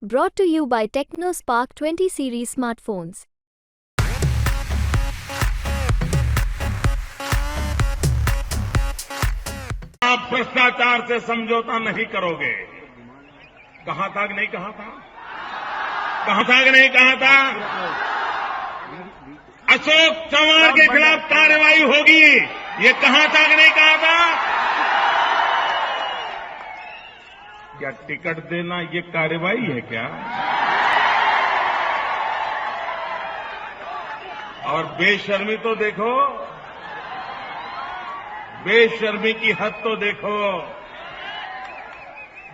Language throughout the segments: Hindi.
Brought to you by TechnoSpark 20 series smartphones. आप भ्रष्टाचार से समझौता नहीं करोगे। कहा था कि नहीं कहा था? कहा था कि नहीं कहा था? अशोक चव्हाण के खिलाफ कार्रवाई होगी, ये कहा था कि नहीं कहा था? क्या टिकट देना ये कार्रवाई है क्या? और बेशर्मी तो देखो, बेशर्मी की हद तो देखो।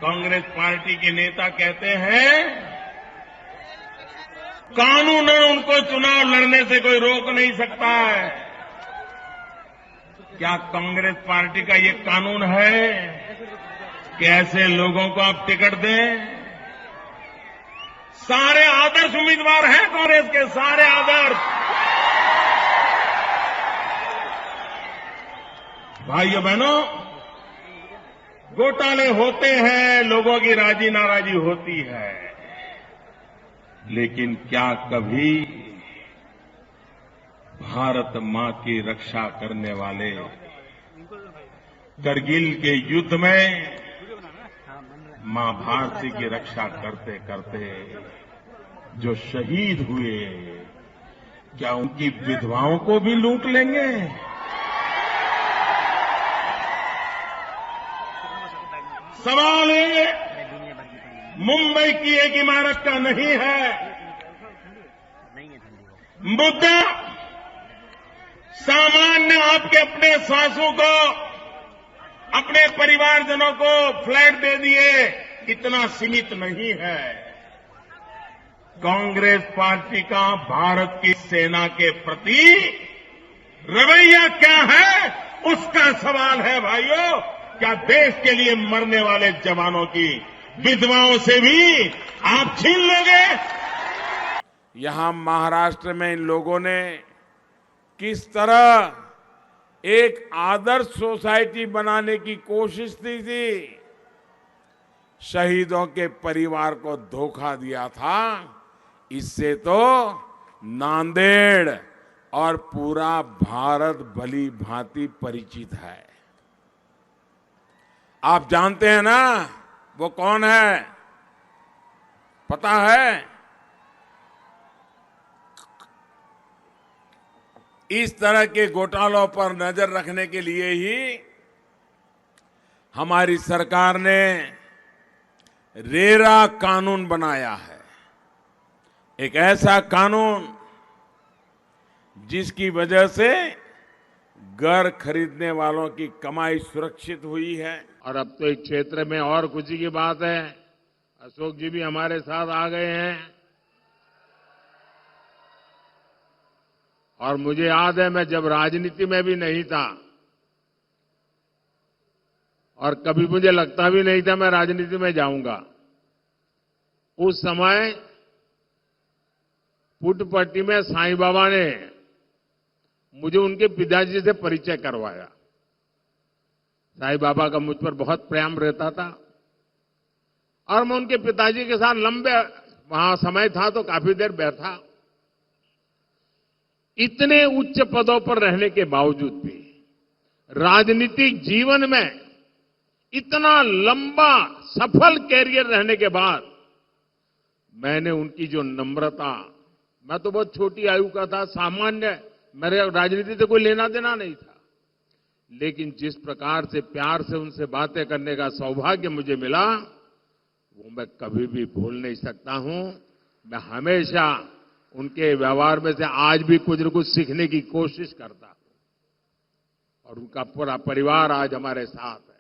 कांग्रेस पार्टी के नेता कहते हैं कानूनन उनको चुनाव लड़ने से कोई रोक नहीं सकता है। क्या कांग्रेस पार्टी का ये कानून है कि ऐसे लोगों को आप टिकट दें? सारे आदर्श उम्मीदवार हैं कांग्रेस के, सारे आदर्श। भाइयों बहनों, घोटाले होते हैं, लोगों की राजी नाराजी होती है, लेकिन क्या कभी भारत मां की रक्षा करने वाले करगिल के युद्ध में मां भारती की रक्षा करते करते जो शहीद हुए, क्या उनकी विधवाओं को भी लूट लेंगे? सवाल ये मुंबई की एक इमारत का नहीं है। मुद्दा सामान्य आपके अपने सासू को, अपने परिवारजनों को फ्लैट दे दिए, इतना सीमित नहीं है। कांग्रेस पार्टी का भारत की सेना के प्रति रवैया क्या है, उसका सवाल है भाइयों। क्या देश के लिए मरने वाले जवानों की विधवाओं से भी आप छीन लोगे? यहां महाराष्ट्र में इन लोगों ने किस तरह एक आदर्श सोसाइटी बनाने की कोशिश की थी, शहीदों के परिवार को धोखा दिया था। इससे तो नांदेड़ और पूरा भारत भली भांति परिचित है। आप जानते हैं ना वो कौन है? पता है? इस तरह के घोटालों पर नजर रखने के लिए ही हमारी सरकार ने रेरा कानून बनाया है। एक ऐसा कानून जिसकी वजह से घर खरीदने वालों की कमाई सुरक्षित हुई है। और अब तो इस क्षेत्र में और खुशी की बात है, अशोक जी भी हमारे साथ आ गए हैं। और मुझे याद है, मैं जब राजनीति में भी नहीं था और कभी मुझे लगता भी नहीं था मैं राजनीति में जाऊंगा, उस समय पुट्टपट्टी में साईं बाबा ने मुझे उनके पिताजी से परिचय करवाया। साईं बाबा का मुझ पर बहुत प्रेम रहता था और मैं उनके पिताजी के साथ लंबे, वहां समय था तो काफी देर बैठा। इतने उच्च पदों पर रहने के बावजूद भी राजनीतिक जीवन में इतना लंबा सफल कैरियर रहने के बाद मैंने उनकी जो नम्रता, मैं तो बहुत छोटी आयु का था, सामान्य, मेरे राजनीति से कोई लेना देना नहीं था, लेकिन जिस प्रकार से प्यार से उनसे बातें करने का सौभाग्य मुझे मिला, वो मैं कभी भी भूल नहीं सकता हूं। मैं हमेशा उनके व्यवहार में से आज भी कुछ न कुछ सीखने की कोशिश करता हूं और उनका पूरा परिवार आज हमारे साथ है।